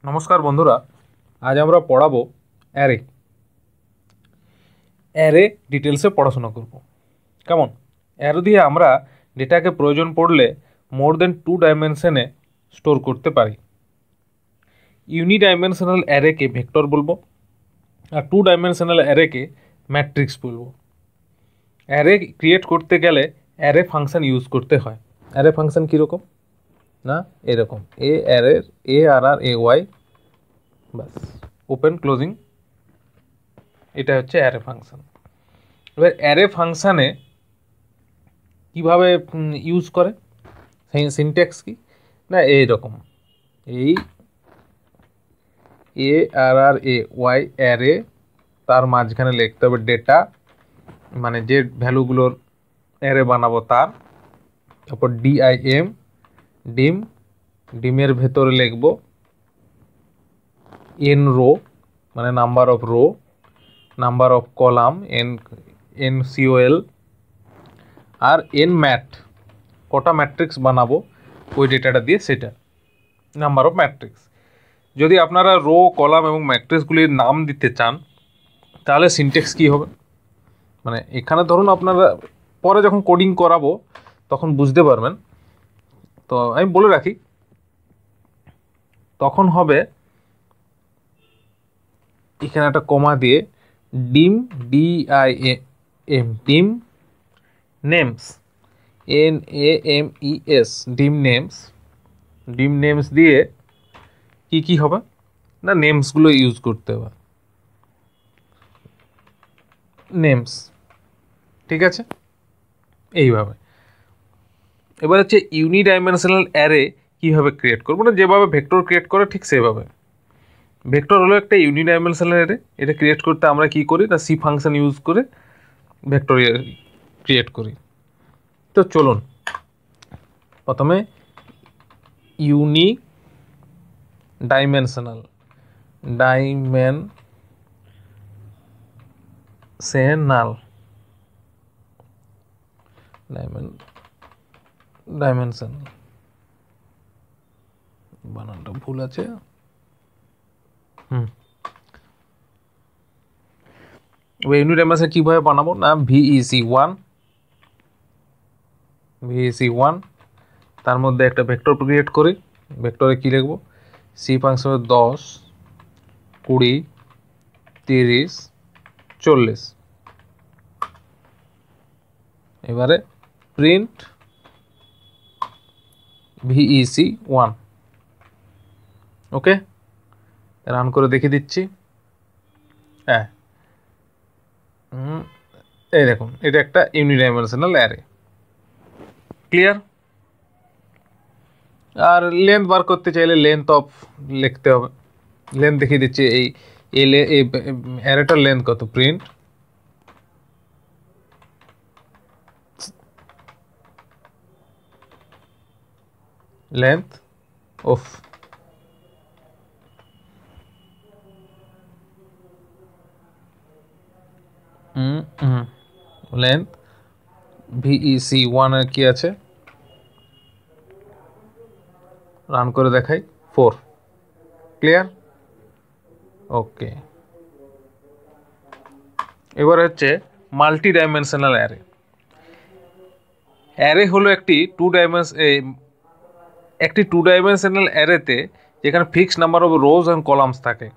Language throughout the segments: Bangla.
নমস্কার বন্ধুরা, আজ আমরা পড়াবো অ্যারে। অ্যারে ডিটেলসে পড়াশোনা করব। কেমন? অ্যারে দিয়ে আমরা ডেটাকে প্রয়োজন পড়লে মোর দেন 2 ডাইমেনশনে স্টোর করতে পারি। ইউনিডাইমেনশনাল অ্যারেকে ভেক্টর বলবো, আর 2 ডাইমেনশনাল অ্যারেকে ম্যাট্রিক্স বলবো। অ্যারে ক্রিয়েট করতে গেলে অ্যারে ফাংশন ইউজ করতে হয়। অ্যারে ফাংশন কীরকম না, এরকম এ অ্যারের এ আর আর A Y, bus, open closing, এটা হচ্ছে অ্যারে ফাংশন। এবার অ্যারে ফাংশানে কীভাবে ইউজ করে, সিনট্যাক্স কি না, এইরকম এই এ আর আর এ ওয়াই অ্যারে, তার মাঝখানে লিখতে হবে ডেটা, মানে যে ভ্যালুগুলোর অ্যারে বানাবো তার, তারপর ডিআইএম ডিম, ডিমের ভেতরে লিখব এন রো, মানে number of row, number of column N C O L, আর এন ম্যাট, কটা ম্যাট্রিক্স বানাবো ওই ডেটাটা দিয়ে, সেটা নাম্বার অফ ম্যাট্রিক্স। যদি আপনারা রো, কলাম এবং ম্যাট্রিক্সগুলির নাম দিতে চান তাহলে সিনট্যাক্স কী হবে, মানে এখানে ধরুন আপনারা পরে যখন কোডিং করাবো তখন বুঝতে পারবেন, তো আমি বলে রাখি। তখন হবে এখানে একটা কমা দিয়ে ডিম, ডিআইএম ডিম নেমস, NAMES ডিম নেমস, ডিম নেমস দিয়ে কি কি হবে না, নেমসগুলো ইউজ করতে হবে, নেমস, ঠিক আছে। এইভাবে এবার হচ্ছে ইউনিডাইমেনশনাল অ্যারে কীভাবে ক্রিয়েট করবো, না যেভাবে ভেক্টর ক্রিয়েট করে ঠিক সেভাবে। ভেক্টর হলো একটা ইউনিডাইমেনশনাল অ্যারে, এটা ক্রিয়েট করতে আমরা কি করি না, সি ফাংশন ইউজ করে ভেক্টর ক্রিয়েট করি। তো চলুন প্রথমে ডাইমেনশনাল ডাইমেনশন, বানানটা ভুল আছে। ইউনিডাইমেনশন কীভাবে বানাবো না, VEC1, তার মধ্যে একটা ভেক্টর ক্রিয়েট করি। ভেক্টরে কী লিখবো, সি ফাংশনে 10, 20, 30, 40। এবারে প্রিন্ট VEC1, ওকে, রান করে দেখিয়ে দিচ্ছি। হ্যাঁ, এই দেখুন, এটা একটা ইউনিডাইমেনশনাল অ্যারে, ক্লিয়ার। আর লেন্থ বার করতে চাইলে লেন্থ অফ লিখতে হবে, লেন্থ দেখিয়ে দিচ্ছি। এই অ্যারেটার লেন্থ কত, print length of length VEC1 এর কি আছে, রান করে দেখাই, 4, ক্লিয়ার, ওকে। এবার হচ্ছে মাল্টি ডাইমেনশনাল অ্যারে। অ্যারে হলো একটি টু ডাইমেনশনাল অ্যারেতে যেখানে fixed number of rose and columns থাকে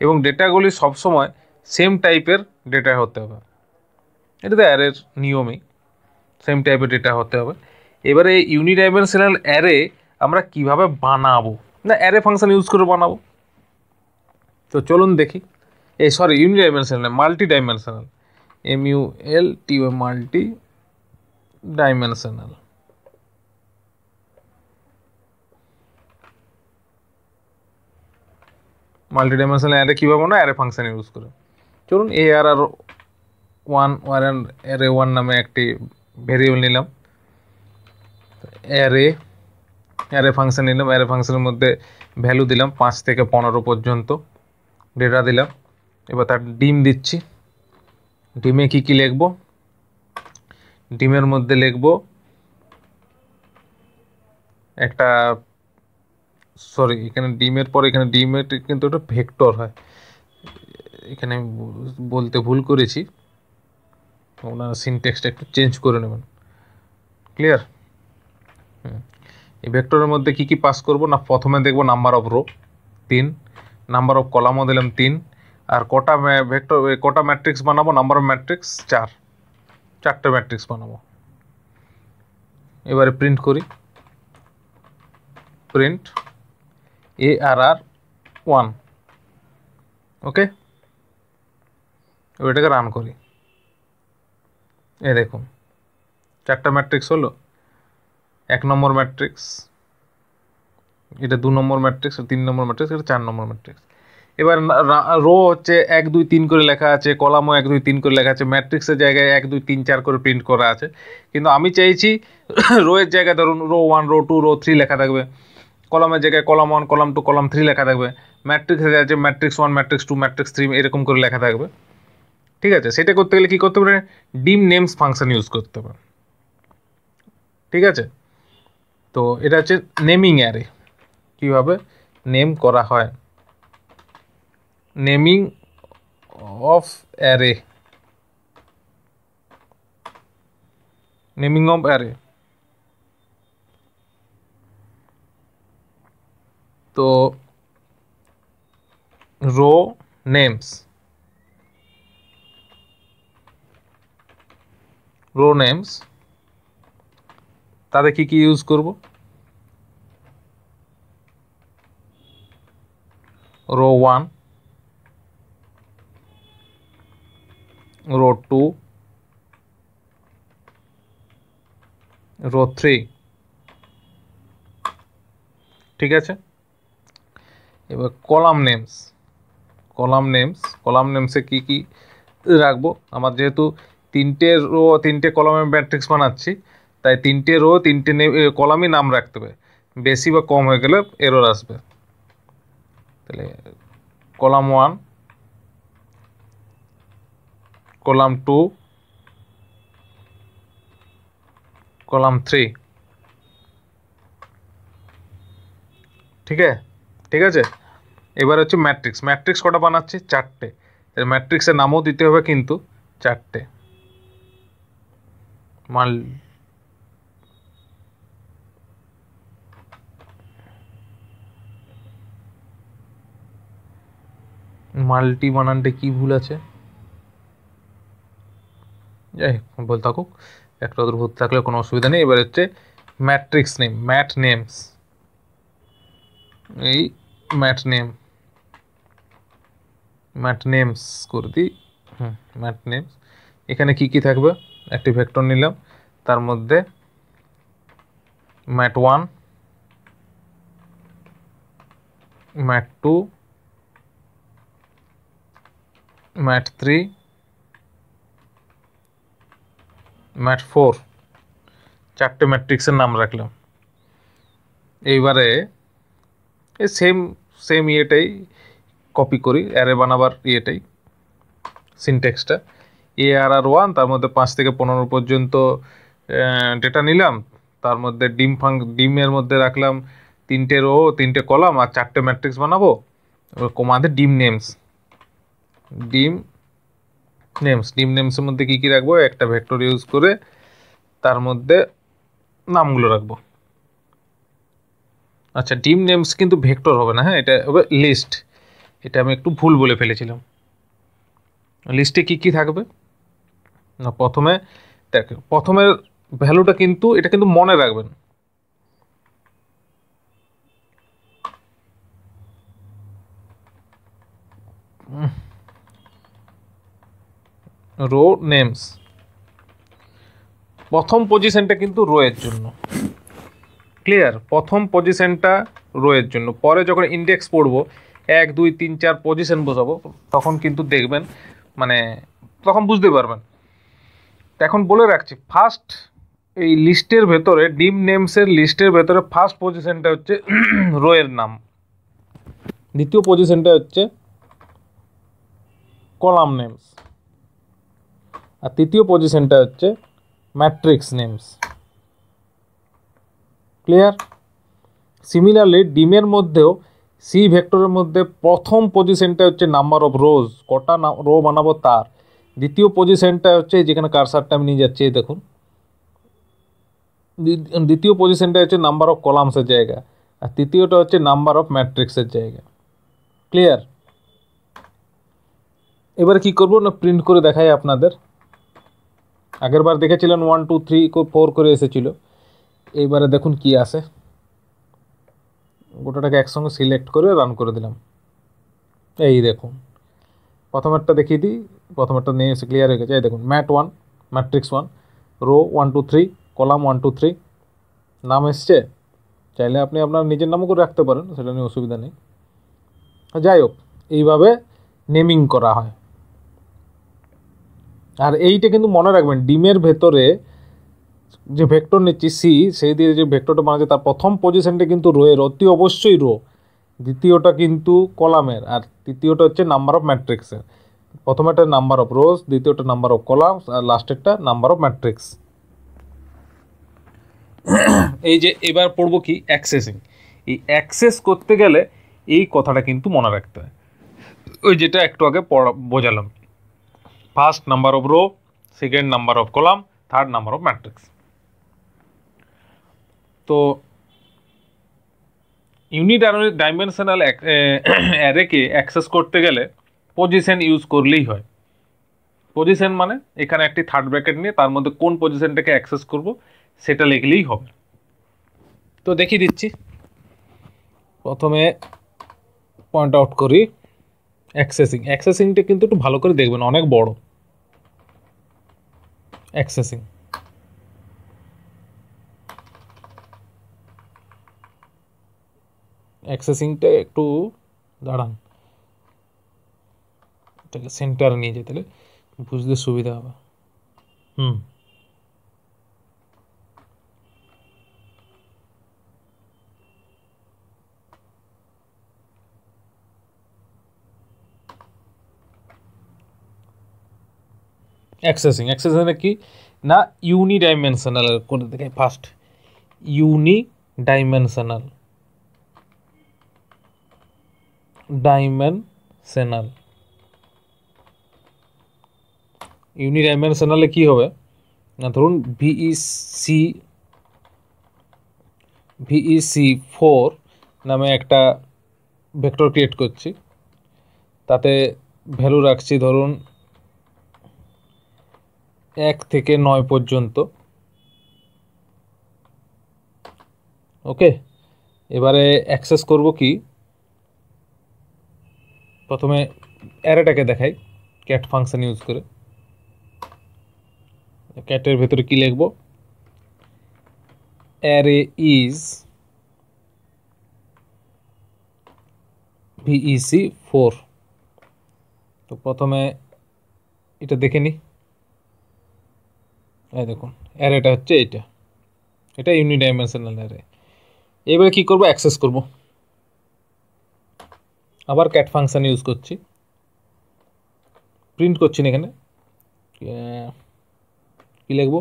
এবং ডেটাগুলি সবসময় সেম টাইপের ডেটা হতে হবে। এটা তো অ্যারের নিয়মই, সেম টাইপের ডেটা হতে হবে। এবারে ইউনিডাইমেনশনাল অ্যারে আমরা কিভাবে বানাবো, না অ্যারে ফাংশন ইউজ করে বানাবো। তো চলুন দেখি। Unidimensional, multidimensional, MULTI, multidimensional. Multidimensional array কীভাবে না, অ্যারে ফাংশন ইউজ করে। চলুন ARR1 অ্যারে1 নামে একটি ভেরিয়েবল নিলাম, অ্যারে ফাংশন নিলাম। অ্যারে ফাংশনের মধ্যে ভ্যালু দিলাম 5 থেকে 15 পর্যন্ত, ডেটা দিলাম। এবার তার ডিম দিচ্ছি। ডিমে কি কি লিখব, ডিমের মধ্যে লিখব একটা সরি, এখানে ডিমের পর এখানে ডিমের কিন্তু একটা ভেক্টর হয়, এখানে আমি বলতে ভুল করেছি, ওনার সিনট্যাক্সটা একটু চেঞ্জ করে নেবেন। ক্লিয়ার? এই ভেক্টরের মধ্যে কি কি পাস করব না, প্রথমে দেখব number of row 3, number of কলামও দিলাম 3, আর কটা ভেক্টর কটা ম্যাট্রিক্স বানাবো, নাম্বার অফ ম্যাট্রিক্স 4, 4টে ম্যাট্রিক্স বানাবো। এবারে প্রিন্ট করি, প্রিন্ট ARR 1, ওকে। এবার এটাকে রান করি, এই দেখুন 4টা ম্যাট্রিক্স হলো, 1 নম্বর ম্যাট্রিক্স, এটা 2 নম্বর ম্যাট্রিক্স, 3 নম্বর ম্যাট্রিক্স, এটা 4 নম্বর ম্যাট্রিক্স। এবার রো হচ্ছে 1 2 3 করে লেখা আছে, কলামও 1 2 3 করে লেখা আছে, ম্যাট্রিক্সের জায়গায় 1 2 3 4 করে প্রিন্ট করা আছে, কিন্তু আমি চাইছি রো এর জায়গায় ধরুন রো 1 রো 2 রো 3 লেখা থাকবে, কলামের জায়গায় কলাম 1 কলাম 2 কলাম 3 লেখা থাকবে, ম্যাট্রিক্সের জায়গায় ম্যাট্রিক্স 1 ম্যাট্রিক্স 2 ম্যাট্রিক্স 3 এরকম করে লেখা থাকবে। ঠিক আছে, সেটা করতে গেলে কি করতে পারে, ডিম নেমস ফাংশন ইউজ করতে হবে। ঠিক আছে, তো এটা হচ্ছে নেমিং অ্যারে, কিভাবে নেম করা হয়, naming of array, naming of array. তো রো নেমস, রো নেমস তাদের কি কি ইউজ করব, রো 1 রো 2 রো 3। ঠিক আছে, এবার column names, column names, column নেমসে কি কি রাখবো, আমার যেহেতু 3টে রো 3টে কলামের ম্যাট্রিক্স বানাচ্ছি, তাই 3টে রো 3টে কলামই নাম রাখতে হবে, বেশি বা কম হয়ে গেলে এরর আসবে। তাহলে কলাম 1 কলাম 2 কলাম 3। ঠিক আছে, ঠিক আছে। এবার হচ্ছে ম্যাট্রিক্স, ম্যাট্রিক্স কটা বানাচ্ছি, 4টে, ম্যাট্রিক্সের নামও দিতে হবে কিন্তু 4টে, মাল্টি বানানটা কি ভুল আছে, যাই হোক বলতে থাকুক, একটা ওদের ভুল থাকলে কোনো অসুবিধা নেই। এবার হচ্ছে ম্যাট্রিক্স নেম, ম্যাট নেমস, এই ম্যাট নেম, ম্যাট নেমস করে দিই, ম্যাট নেমস। এখানে কি কি থাকবে, একটি ভেক্টর নিলাম, তার মধ্যে ম্যাট 1 ম্যাট 2 ম্যাট 3 ম্যাট 4, 4টে ম্যাট্রিক্সের নাম রাখলাম। এইবারে এই সেম সেম ইয়েটাই কপি করি, অ্যারে বানাবার ইয়েটাই, সিনট্যাক্সটা ARR 1, তার মধ্যে 5 থেকে 15 পর্যন্ত ডেটা নিলাম, তার মধ্যে ডিমের মধ্যে রাখলাম 3টে রো 3টে কলাম আর 4টে ম্যাট্রিক্স বানাবো। এবার কমাতে ডিম নেমস, ডিম নেমস, ডিম নেমসের মধ্যে কী কী রাখবো, একটা ভেক্টর ইউজ করে তার মধ্যে নামগুলো রাখবো। আচ্ছা, ডিম নেমস কিন্তু ভেক্টর হবে না, হ্যাঁ, এটা হবে লিস্ট, এটা আমি একটু ভুল বলে ফেলেছিলাম। লিস্টে কি কি থাকবে না, প্রথমে দেখো, প্রথমের ভ্যালুটা কিন্তু এটা কিন্তু মনে রাখবেন, রো নেমস, প্রথম পজিশনটা কিন্তু রো এর জন্য, ক্লিয়ার, প্রথম পজিশনটা রো এর জন্য, পরে যখন ইন্ডেক্স পড়বো 1 2 3 4 পজিশন বসাবো, তখন কিন্তু দেখবেন মানে তখন বুঝতে পারবেন। এখন বলে রাখছি, ফার্স্ট এই লিস্টের ভেতরে ডিম নেমসের লিস্টের ভেতরে ফার্স্ট পজিশনটা হচ্ছে রো এর নাম, দ্বিতীয় পজিশনটা হচ্ছে কলাম নেমস, আর তৃতীয় পজিশনটা হচ্ছে ম্যাট্রিক্স নেমস। ক্লিয়ার? সিমিলারলি ডিমের মধ্যেও সি ভেক্টরের মধ্যে প্রথম পজিশনটা হচ্ছে নাম্বার অফ রোজ, কটা রো বানাবো তার। দ্বিতীয় পজিশনটা হচ্ছে যেখানে কারসারটা আমি নিয়ে যাচ্ছি, দেখুন দ্বিতীয় পজিশনটা হচ্ছে নাম্বার অফ কলামসের জায়গা, আর তৃতীয়টা হচ্ছে নাম্বার অফ ম্যাট্রিক্সের জায়গা। ক্লিয়ার? এবারে কি করব না, প্রিন্ট করে দেখাই আপনাদের। আগের বার দেখেছিলেন 1 2 3 4 করে এসেছিল, এইবারে দেখুন কি আসে। গোটাটাকে একসঙ্গে সিলেক্ট করে রান করে দিলাম। এই দেখুন প্রথমেরটা দেখিয়ে দিই, প্রথমেরটা নিয়ে এসে ক্লিয়ার হয়ে গেছে। এই দেখুন ম্যাট 1, ম্যাট্রিক্স 1, রো 1 2 3, কলাম 1 2 3, নাম এসছে। চাইলে আপনি আপনার নিজের নামও করে রাখতে পারেন, সেটা নিয়ে অসুবিধা নেই। যাই হোক, এইভাবে নেমিং করা হয়। আর এইটা কিন্তু মনে রাখবেন, ডিমের ভেতরে যে ভেক্টর নিচ্ছি সি, সেই দিয়ে যে ভেক্টরটা বানাচ্ছে তার প্রথম পজিশনটা কিন্তু রোয়ের, অতি অবশ্যই রো, দ্বিতীয়টা কিন্তু কলামের, আর তৃতীয়টা হচ্ছে নাম্বার অফ ম্যাট্রিক্সের। প্রথমেটা নাম্বার অফ রোজ, দ্বিতীয়টা নাম্বার অফ কলামস, আর লাস্টেরটা নাম্বার অফ ম্যাট্রিক্স। এই যে এবার পড়বো কি অ্যাক্সেসিং। এই অ্যাক্সেস করতে গেলে এই কথাটা কিন্তু মনে রাখতে হয়, ওই যেটা একটু আগে বোঝালাম। First number of row, second number of column, third number of matrix. তো ইউনিট ডাইমেনশনাল অ্যারেকে অ্যাক্সেস করতে গেলে পজিশন ইউজ করলেই হয়। পজিশন মানে এখানে একটি থার্ড ব্র্যাকেট নিয়ে তার মধ্যে কোন পজিশনটাকে অ্যাক্সেস করব সেটা লিখলেই হবে। তো দেখিয়ে দিচ্ছি। প্রথমে পয়েন্ট আউট করি অ্যাক্সেসিং। অ্যাক্সেসিংটা কিন্তু একটু ভালো করে দেখবেন, অনেক বড় অ্যাক্সেসিং। অ্যাক্সেসিংটা একটু দাঁড়ান, এটাকে সেন্টারে নিয়ে যেতে বুঝতে সুবিধা হবে। অ্যাক্সেসিং কি না, ইউনিডাইমেনশনাল করে দেখাই। ফার্স্ট ইউনিডাইমেনশনাল, ইউনিডাইমেনশনালে কি হবে না, ধরুন ভিইসি 4 নামে একটা ভেক্টর ক্রিয়েট করছি, তাতে ভ্যালু রাখছি ধরুন 1 থেকে 9 পর্যন্ত। ওকে, এবারে অ্যাক্সেস করব কি, প্রথমে অ্যারেটাকে দেখাই ক্যাট ফাংশন ইউজ করে। ক্যাটের ভেতরে কি লিখব, অ্যারে ইজ ভিইসি 4। তো প্রথমে এটা দেখে নিই। এই দেখুন অ্যারেটা হচ্ছে এটা ইউনিডাইমেনশনাল অ্যারে। এবারে কি করব, অ্যাক্সেস করব। আবার ক্যাট ফাংশন ইউজ করছি, প্রিন্ট করছি না, এখানে কি লিখব,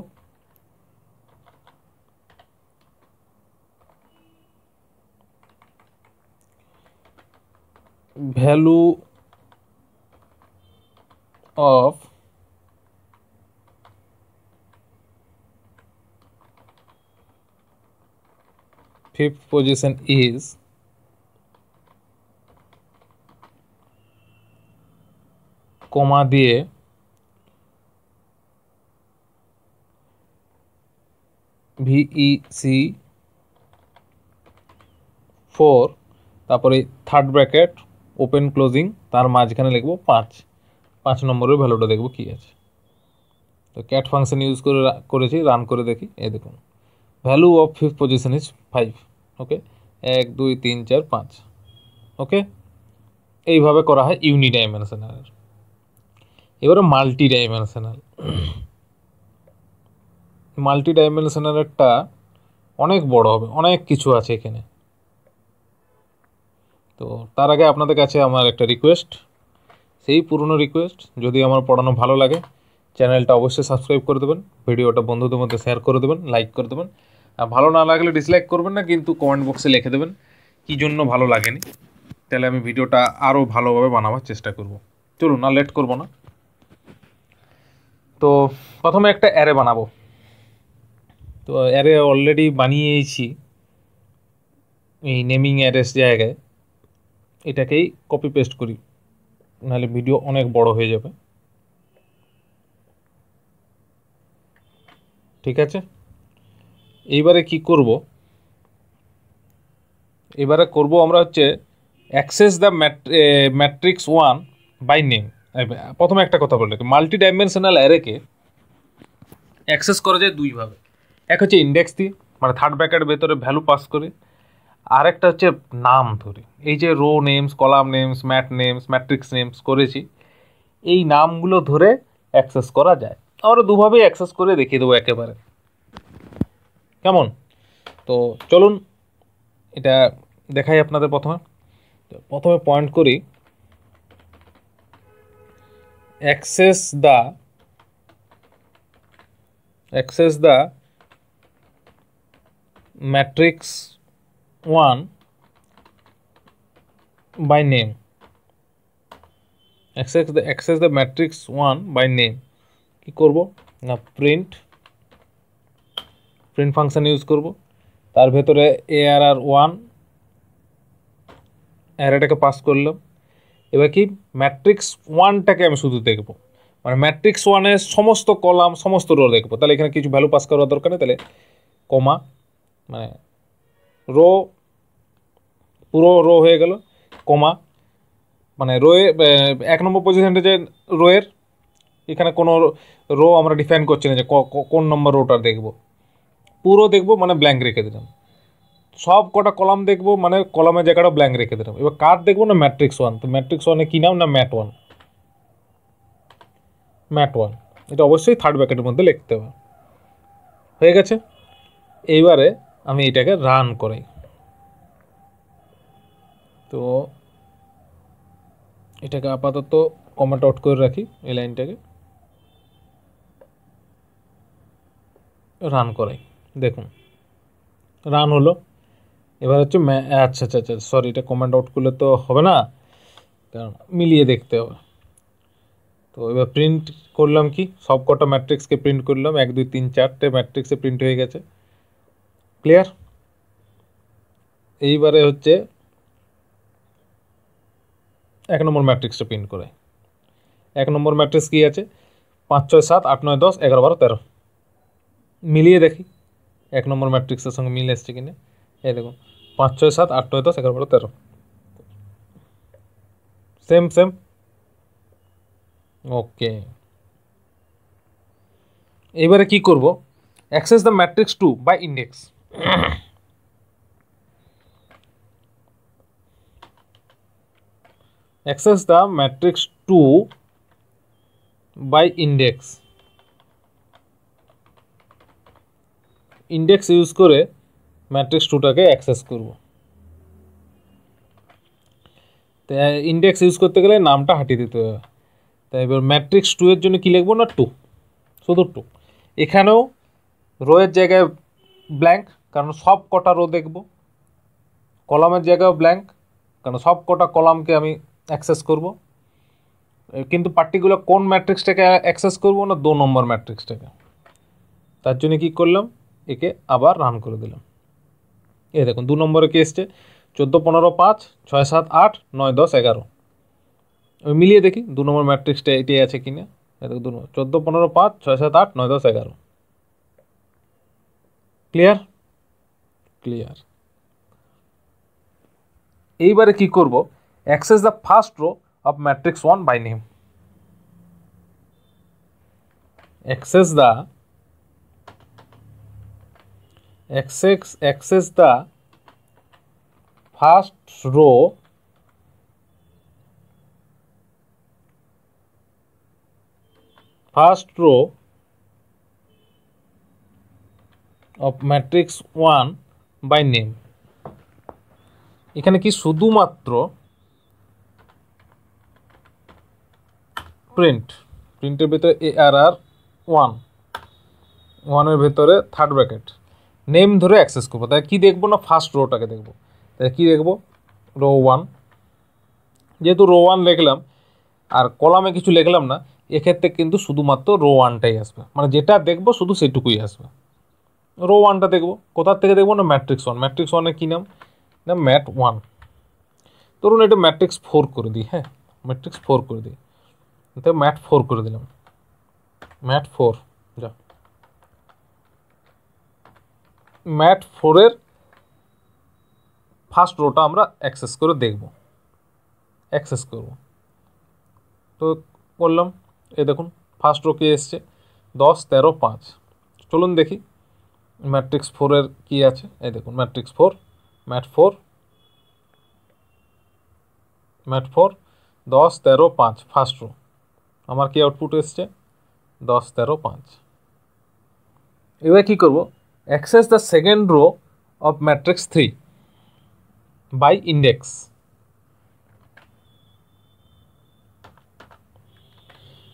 value of fifth position is কমা দিয়ে ভিইসি 4, তারপরে থার্ড ব্র্যাকেট ওপেন ক্লোজিং, তার মাঝখানে লিখব 5 নম্বরের ভ্যালুটা দেখব কি আছে। তো ক্যাট ফাংশন ইউজ করেছি, রান করে দেখি। এই দেখুন value of fifth position is 5। ওকে, 1 2 3 4 5। ওকে, এইভাবে করা হয় ইউনিডাইমেনশনাল। এবারে মাল্টিডাইমেনশনালেরটা অনেক বড় হবে, অনেক কিছু আছে এখানে। তো তার আগে আপনাদের কাছে আমার একটা রিকোয়েস্ট, সেই পুরনো রিকোয়েস্ট, যদি আমার পড়ানো ভালো লাগে চ্যানেলটা অবশ্যই সাবস্ক্রাইব করে দেবেন, ভিডিওটা বন্ধুদের মধ্যে শেয়ার করে দেবেন, লাইক করে দেবেন, ভালো না লাগলে ডিসলাইক করবেন না, কিন্তু কমেন্ট বক্সে লিখে দেবেন কী জন্য ভালো লাগেনি, তাহলে আমি ভিডিওটা আরও ভালোভাবে বানাবার চেষ্টা করব। চলুন না লেট করব না। তো প্রথমে একটা অ্যারে বানাবো। তো অ্যারে অলরেডি বানিয়েছি এই নেমিং অ্যারেস জায়গায়, এটাকেই কপি পেস্ট করি, নাহলে ভিডিও অনেক বড় হয়ে যাবে। ঠিক আছে, এইবারে কি করব, এবারে করব আমরা হচ্ছে access the matrix one by name. প্রথমে একটা কথা বলে রাখি, মাল্টি ডাইমেনশনাল অ্যারেকে অ্যাক্সেস করা যায় দুইভাবে। এক হচ্ছে ইন্ডেক্স দিয়ে, মানে থার্ড ব্র্যাকেটের ভেতরে ভ্যালু পাস করে, আর একটা হচ্ছে নাম ধরে। এই যে row names, column names, matrix names করেছি, এই নামগুলো ধরে অ্যাক্সেস করা যায়। আমরা দুভাবেই অ্যাক্সেস করে দেখিয়ে দেবো একেবারে, কেমন? তো চলুন এটা দেখাই আপনাদের। প্রথমে পয়েন্ট করি access the matrix one by name. Access the matrix one by name কী করবো না, প্রিন্ট ফাংশন ইউজ করব। তার ভেতরে ARR1 অ্যারেটাকে পাস করলাম। এবার কি ম্যাট্রিক্স ওয়ানটাকে আমি শুধু দেখব, মানে ম্যাট্রিক্স ওয়ানের সমস্ত কলাম, সমস্ত রো দেখবো। তাহলে এখানে কিছু ভ্যালু পাস করার দরকার নেই, তাহলে কমা, মানে রো, পুরো রো হয়ে গেল, কমা, মানে রোয়ে 1 নম্বর পজিশনটা যে রোয়ের, এখানে কোনো রো আমরা ডিফাইন করছি না যে কোন নম্বর রোটা দেখব, পুরো দেখব, মানে ব্ল্যাঙ্ক রেখে দিলাম। সব কটা কলাম দেখবো, মানে কলামের জায়গাটা ব্ল্যাঙ্ক রেখে দিলাম। এবার কার দেখবো না, ম্যাট্রিক্স ওয়ান। তো ম্যাট্রিক্স ওয়ানে কী নাম না, ম্যাট ওয়ান। এটা অবশ্যই থার্ড ব্র্যাকেটের মধ্যে লিখতে হবে। হয়ে গেছে, এইবারে আমি এটাকে রান করাই। তো এটাকে আপাতত কমেন্ট আউট করে রাখি, এই লাইনটাকে রান করাই। দেখুন রান হলো। এবার হচ্ছে আচ্ছা, সরি, এটা কমেন্ট আউট করলে তো হবে না, কারণ মিলিয়ে দেখতে হবে। তো এবার প্রিন্ট করলাম, কি সব কটা ম্যাট্রিক্সকে প্রিন্ট করলাম, 1 2 3 4টে ম্যাট্রিক্সে প্রিন্ট হয়ে গেছে। ক্লিয়ার? এইবারে হচ্ছে 1 নম্বর ম্যাট্রিক্সটা প্রিন্ট করে। 1 নম্বর ম্যাট্রিক্স কী আছে, 5 6 7 8 9 10 11 12 13। মিলিয়ে দেখি 1 নম্বর ম্যাট্রিক্সের সঙ্গে মিল এসছে কিনা। এই দেখুন 5 6 7 8 9 10 11 12 13, সেম। ওকে, এবারে কি করব, access the matrix 2 by index. Access the matrix 2 by index. Index use করে ম্যাট্রিক্স 2টাকে অ্যাক্সেস করব। তো ইন্ডেক্স ইউজ করতে গেলে নামটা হাঁটিয়ে দিতে হবে। তাই এবার ম্যাট্রিক্স 2 এর জন্য কী লিখবো না, 2, শুধু 2। এখানেও রোয়ের জায়গায় ব্ল্যাঙ্ক, কারণ সব কটা রো দেখব। কলামের জায়গায় ব্ল্যাঙ্ক, কারণ সব কটা কলামকে আমি অ্যাক্সেস করব। কিন্তু পার্টিকুলার কোন ম্যাট্রিক্সটাকে অ্যাক্সেস করব না, 2 নম্বর ম্যাট্রিক্সটাকে। তার জন্য কী করলাম, একে আবার রান করে দিলাম। এই দেখুন 2 নম্বরে কি এসছে, 14 15 5 6 7 8 9 10 11। আমি মিলিয়ে দেখি 2 নম্বর ম্যাট্রিক্সটা এটাই আছে কিনা। দেখো 2 নম্বর 14 15 5 6 7 8 9 10 11। ক্লিয়ার? এইবারে কি করব, access the first row of matrix 1 by name. access the first row of matrix 1 by name। এখানে কি শুধুমাত্র প্রিন্টের ভিতরে ARR1 এর ভেতরে থার্ড ব্র্যাকেট নেম ধরে অ্যাক্সেস করবো। তাই কী দেখবো না, ফার্স্ট রোটাকে দেখবো। তাই কী দেখবো, রো 1। যেহেতু রো 1 লিখলাম আর কলামে কিছু লিখলাম না, এক্ষেত্রে কিন্তু শুধুমাত্র রো 1টাই আসবে, মানে যেটা দেখবো শুধু সেটুকুই আসবে। রো 1টা দেখবো, কোথার থেকে দেখবো না, ম্যাট্রিক্স 1। ম্যাট্রিক্স 1-এর কী নাম না, ম্যাট 1। ধরুন এটা ম্যাট্রিক্স 4 করে দিই, হ্যাঁ ম্যাট্রিক্স 4 করে দিই, তো ম্যাট 4 করে দিলাম, ম্যাট 4। যা ম্যাট 4-এর ফার্স্ট রোটা আমরা অ্যাক্সেস করে দেখব, অ্যাক্সেস করব। তো করলাম, এই দেখুন ফার্স্ট রো কে এসছে 10, 13, 5। চলুন দেখি ম্যাট্রিক্স 4-এর কী আছে। এই দেখুন matrix 4, mat 4, mat 4, 10, 13, 5 first row. আমার কি আউটপুট এসছে 10, 13, 5। এবার কী করব, access the second row of matrix 3 by index.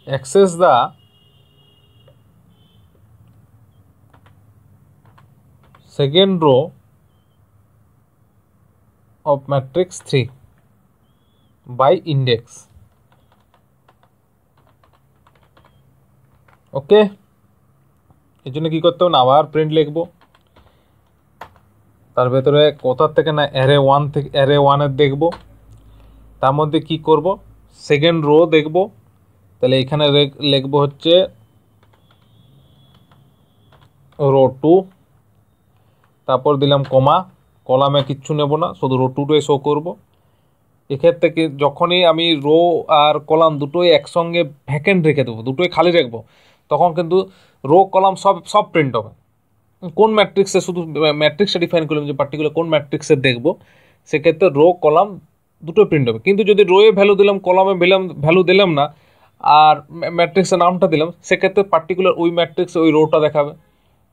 access the second row of matrix 3 by index. Okay, এই জন্য কী করতে হবে না, আবার প্রিন্ট লিখবো। তার ভেতরে কোথার থেকে না, অ্যারে 1 থেকে, অ্যারে 1-এর দেখবো। তার মধ্যে কি করব, সেকেন্ড রো দেখব। তাহলে এখানে লিখবো হচ্ছে রো 2, তারপর দিলাম কমা, কলামে কিচ্ছু নেব না, শুধু রো 2টাই শো করব। এক্ষেত্রে কি, যখনই আমি রো আর কলাম দুটোই একসঙ্গে ভ্যাকেন্ট রেখে দেবো, দুটোই খালি রাখবো, তখন কিন্তু রো কলাম সব প্রিন্ট হবে। কোন ম্যাট্রিক্সে, শুধু ম্যাট্রিক্সটা ডিফাইন করলাম যে পার্টিকুলার কোন ম্যাট্রিক্সে দেখবো, সেক্ষেত্রে রো কলাম দুটোই প্রিন্ট হবে। কিন্তু যদি রোয়ে ভ্যালু দিলাম, কলামে ভ্যালু দিলাম না, আর ম্যাট্রিক্সের নামটা দিলাম, সেক্ষেত্রে পার্টিকুলার ওই ম্যাট্রিক্সে ওই রোটা দেখাবে।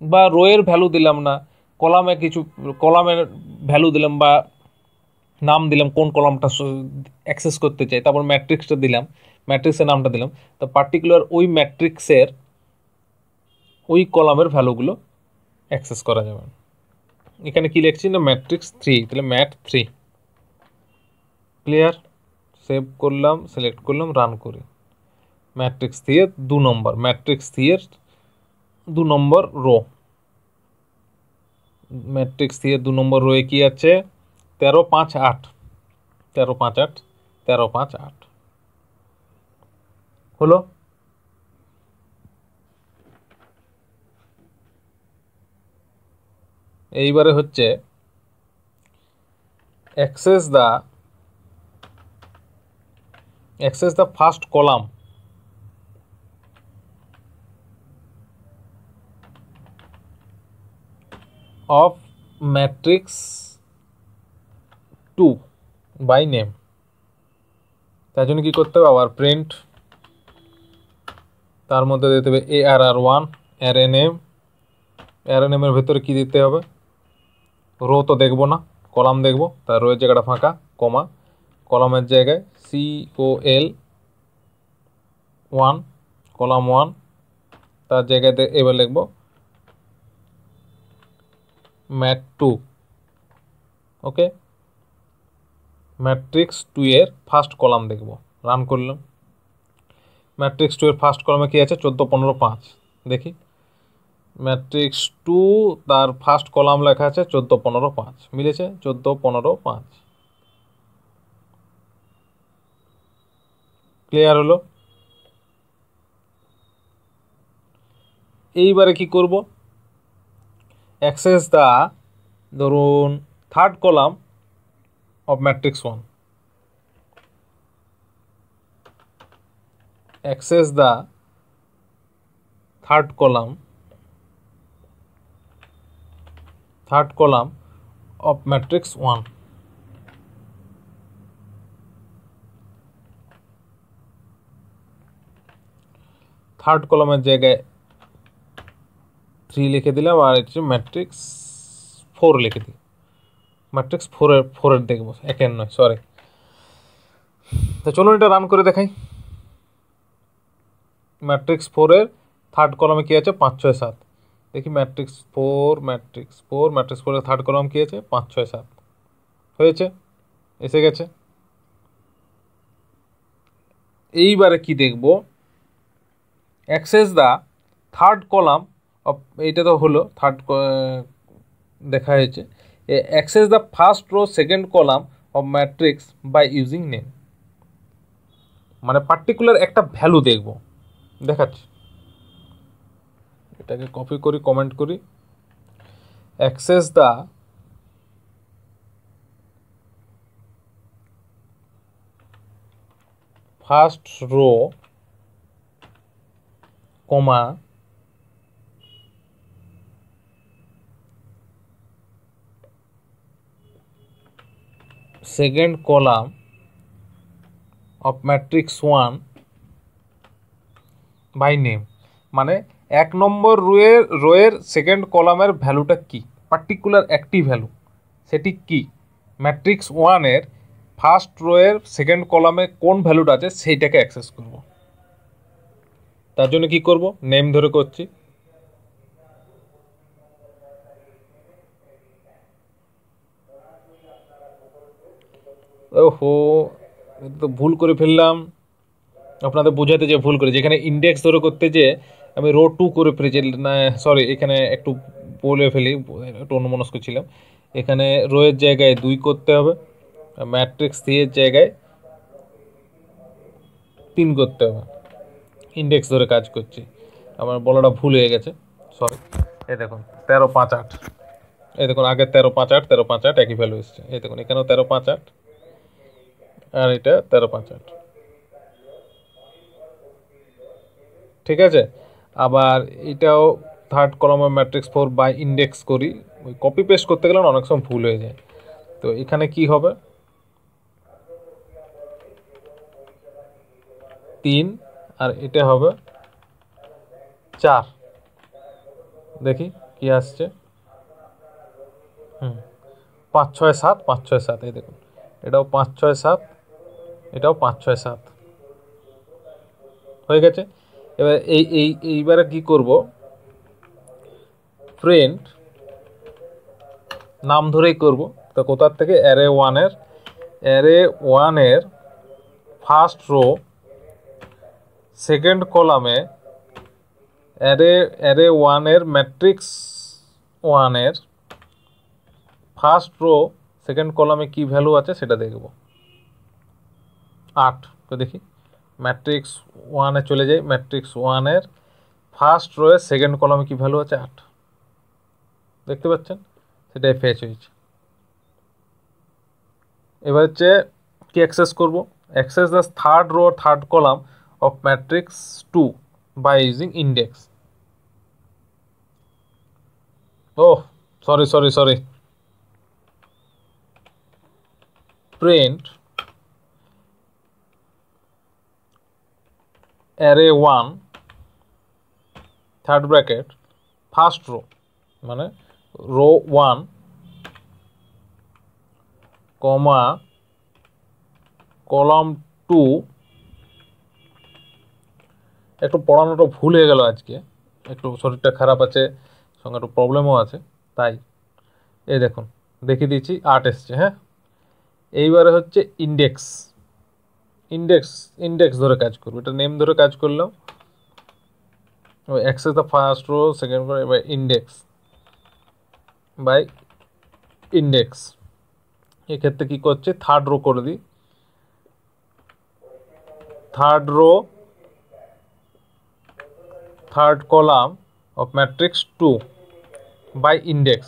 বা রোয়ের ভ্যালু দিলাম না, কলামে কিছু, কলামের ভ্যালু দিলাম বা নাম দিলাম কোন কলামটা অ্যাক্সেস করতে চাই, তারপর ম্যাট্রিক্সটা দিলাম, ম্যাট্রিক্সের নামটা দিলাম, তো পার্টিকুলার ওই ম্যাট্রিক্সের ওই কলামের ভ্যালুগুলো অ্যাক্সেস করা যাবে। এখানে কি লিখছি না, ম্যাট্রিক্স 3, তাহলে ম্যাট 3। ক্লিয়ার, সেভ করলাম, সিলেক্ট করলাম, রান করি। ম্যাট্রিক্স 3-এর 2 নম্বর, ম্যাট্রিক্স 3-এর 2 নম্বর রো, ম্যাট্রিক্স 3-এর 2 নম্বর রোয়ে কি আছে, 13, 5, 8, 13, 5, 8, 13, 5, 8 হলো। এইবারে হচ্ছে access the first column of matrix 2 by name। তার জন্য কি করতে হবে, আবার প্রিন্ট, তার মধ্যে দিতে হবে ARR1 অ্যারে নেম। অ্যারে নেমের ভেতরে কি দিতে হবে, রো তো দেখবো না, কলাম দেখবো, তার রোয়ের জায়গাটা ফাঁকা, কমা, কলামের জায়গায় COL1, কলাম 1, তার জায়গায় এবার লিখবো ম্যাট 2। ওকে, ম্যাট্রিক্স 2-এর ফার্স্ট কলাম দেখব, রান করলাম। ম্যাট্রিক্স 2-এর ফার্স্ট কলামে কি আছে, 14, 15, 5। দেখি ম্যাট্রিক্স 2 তার ফার্স্ট কলাম লেখা আছে 14, 15, 5, মিলেছে 14, 15, 5। ক্লিয়ার হলো। এইবারে কি করব, অ্যাক্সেস দা, ধরুন third column of matrix 1, access the third column of matrix 1। Third কলামের জায়গায় 3 লিখে দিলাম, আর হচ্ছে ম্যাট্রিক্স 4 লিখে দিই। ম্যাট্রিক্স 4-এর দেখবো, 1-এর নয়, সরি। তো চলুন এটা রান করে দেখাই। ম্যাট্রিক্স 4-এর থার্ড কলামে কি আছে, 5, 6, 7। দেখি matrix four, matrix four, matrix ফোরের থার্ড কলাম কী আছে? 5 6 7 হয়েছে, এসে গেছে। এইবারে কি দেখব, access the third column of, এইটা তো হলো থার্ড দেখা হয়েছে। Access the first row second column of matrix by using name, মানে পার্টিকুলার একটা ভ্যালু দেখব। দেখাচ্ছি, এটাকে কপি করি, কমেন্ট করি। Access the first row comma second column of matrix one by name, মানে 1 নম্বর রোয়ের সেকেন্ড কলামের ভ্যালুটা কি, পার্টিকুলার একটি ভ্যালু, সেটি কি ম্যাট্রিক্স ওয়ানের ফার্স্ট রোয়ের সেকেন্ড কলামে কোন ভ্যালুটা আছে সেইটাকে অ্যাক্সেস করব। তার জন্য কি করব, নেম ধরে করছি। ওহো, তো ভুল করে ফেললাম, আপনাদের বোঝাতে যে ভুল করে, যেখানে ইন্ডেক্স ধরে করতে যে আমি রো 2 করে ফেলেছি, না সরি, এখানে একটু বলে ফেলি, একটু অন্যমনস্ক ছিলাম। এখানে রোয়ের জায়গায় 2 করতে হবে, ম্যাট্রিক্স 3 এর জায়গায় 3 করতে হবে, ইন্ডেক্স ধরে কাজ করছি, আমার বলাটা ভুল হয়ে গেছে, সরি। এই দেখুন 13 5 8, এই দেখুন আগে 13 5 8 13 5 8 একই ভ্যালু এসছে, এই দেখুন এখানেও 13 5 8 আর এটা 13 5 8, ঠিক আছে। আবার এটাও থার্ড কলামের ম্যাট্রিক্স 4 বাই ইন্ডেক্স করি, ওই কপি পেস্ট করতে গেলে অনেক সময় ভুল হয়ে যায়। তো এখানে কি হবে, 3 আর এটা হবে 4, দেখি কি আসছে। 5 6 7 5 6 7, এই দেখুন এটাও 5 6 7, এটাও 5 6 7 হয়ে গেছে। এবার এইবারে কি করব, প্রিন্ট নাম ধরেই করব। তো কোথার থেকে, অ্যারে ওয়ানের ফার্স্ট রো সেকেন্ড কলামে অ্যারে ওয়ানের ম্যাট্রিক্স ওয়ানের ফার্স্ট রো সেকেন্ড কলামে কি ভ্যালু আছে সেটা দেখব। 8, তো দেখি ম্যাট্রিক্স ওয়ানে চলে যাই, ম্যাট্রিক্স ওয়ানের ফার্স্ট রোয়ের সেকেন্ড কলামে কি ভ্যালু আছে? 8, দেখতে পাচ্ছেন, সেটাই ফেচ হয়েছে। এবার হচ্ছে কি অ্যাক্সেস করব, access the third row third column of matrix 2 by using index. Oh sorry, print array 1 third bracket first row, মানে রো 1 কমা কলাম 2, একটু পড়ানোটা ভুল হয়ে গেল আজকে, একটু শরীরটা খারাপ আছে, সঙ্গে একটু প্রবলেমও আছে, তাই এই দেখুন দেখিয়ে দিচ্ছি 8 এসছে। হ্যাঁ, এইবারে হচ্ছে ইন্ডেক্স ধরে কাজ করবো, এটা নেম ধরে কাজ করলাম, access the first row second row, এবার ইন্ডেক্স বাই ইন্ডেক্স। এক্ষেত্রে কী করছে, থার্ড রো করে দিই, third row third column of matrix 2 by index,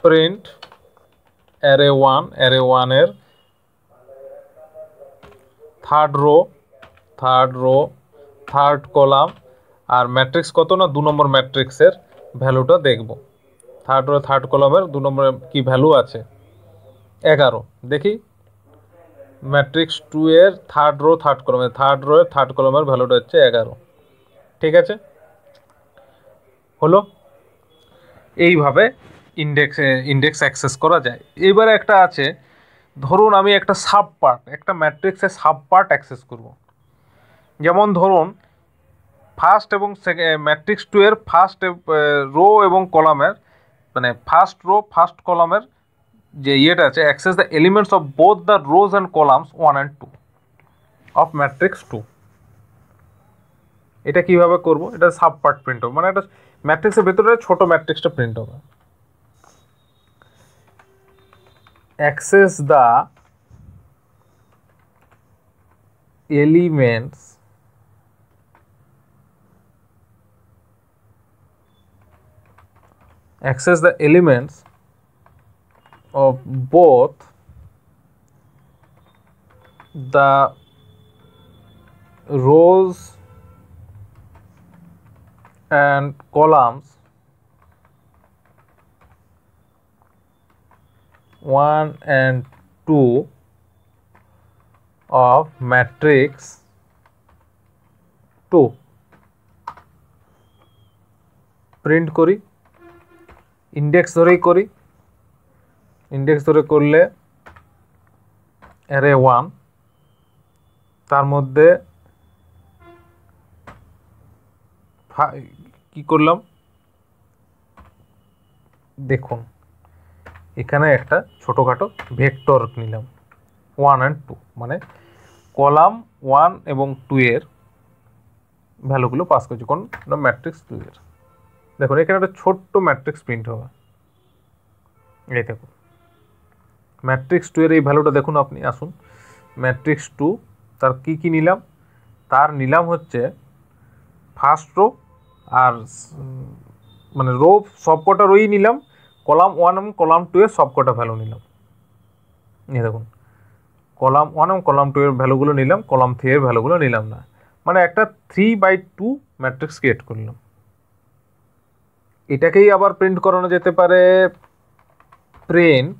print array 1 এর থার্ড রো থার্ড কলাম, আর ম্যাট্রিক্স কত না 2 নম্বর ম্যাট্রিক্সের ভ্যালুটা দেখব। থার্ড রো থার্ড কলামের 2 নম্বরে কি ভ্যালু আছে? 11, দেখি ম্যাট্রিক্স 2 এর থার্ড রো থার্ড কলামের ভ্যালুটা হচ্ছে 11, ঠিক আছে, হলো। এইভাবে ইন্ডেক্স অ্যাক্সেস করা যায়। এবারে একটা আছে, ধরুন আমি একটা একটা ম্যাট্রিক্সের সাব পার্ট অ্যাক্সেস করব। যেমন ধরুন ফার্স্ট এবং ম্যাট্রিক্স 2 এর ফার্স্ট রো এবং কলামের মানে ফার্স্ট রো ফার্স্ট কলামের যে ইয়েটা আছে access the elements of both the rose and columns 1 and 2 of matrix 2। এটা কিভাবে করব? এটা সাব পার্ট প্রিন্ট হবে, মানে এটা ম্যাট্রিক্সের ভেতরে ছোট ম্যাট্রিক্সটা প্রিন্ট হবে। Access the elements of both the rows and columns 1 and 2 of matrix 2 print করি, ইন্ডেক্স ধরেই করি। ইন্ডেক্স ধরে করলে অ্যারে 1, তার মধ্যে কি করলাম দেখুন, এখানে একটা ছোটোখাটো ভেক্টর নিলাম 1 and 2, মানে কলাম 1 এবং 2 এর ভ্যালুগুলো পাস করছি কোন ম্যাট্রিক্স 2 এর। দেখুন এখানে একটা ছোট্ট ম্যাট্রিক্স প্রিন্ট হবে, এই দেখুন ম্যাট্রিক্স 2 এর এই ভ্যালুটা দেখুন আপনি। আসুন ম্যাট্রিক্স 2 তার কি নিলাম, তার নিলাম হচ্ছে ফার্স্ট রো আর মানে রো সবকটা রোই নিলাম, কলাম 1 এবং কলাম 2 এর সবকটা ভ্যালু নিলাম। এই দেখুন কলাম 1 এবং কলাম 2 এর ভ্যালুগুলো নিলাম, কলাম 3 এর ভ্যালুগুলো নিলাম না, মানে একটা 3/2 ম্যাট্রিক্স ক্রিয়েট করলাম। এটাকেই আবার প্রিন্ট করানো যেতে পারে প্রিন্ট,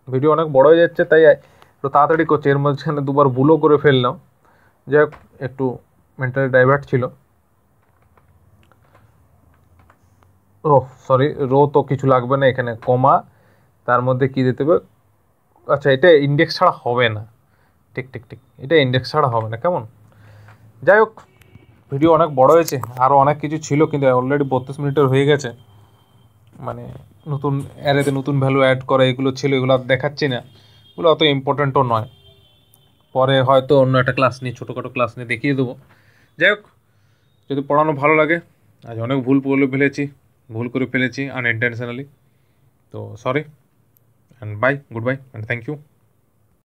ভিডিও অনেক বড় হয়ে যাচ্ছে তাই একটু তাড়াতাড়ি করছে, এর মাঝখানে দুবার ভুলও করে ফেললাম, যাই হোক একটু মেন্টালি ডাইভার্ট ছিল। ও সরি, রো তো কিছু লাগবে না, এখানে কমা, তার মধ্যে কি দিতে হবে, আচ্ছা এটা ইন্ডেক্স ছাড়া হবে না, ঠিক এটা ইন্ডেক্স ছাড়া হবে না, কেমন? যাই হোক ভিডিও অনেক বড় হয়েছে, আরও অনেক কিছু ছিল কিন্তু অলরেডি 32 মিনিটের হয়ে গেছে। মানে নতুন অ্যারেতে নতুন ভ্যালু অ্যাড করা এগুলো ছিল, এগুলো আর দেখাচ্ছি না, এগুলো অত ইম্পর্টেন্টও নয়, পরে হয়তো অন্য একটা ক্লাস নিয়ে ছোটোখাটো ক্লাস নিয়ে দেখিয়ে দেবো। যাই হোক যদি পড়ানো ভালো লাগে, আজ অনেক ভুল করে ফেলেছি আনইন্টেনশনালি, তো sorry and bye, good bye and thank you.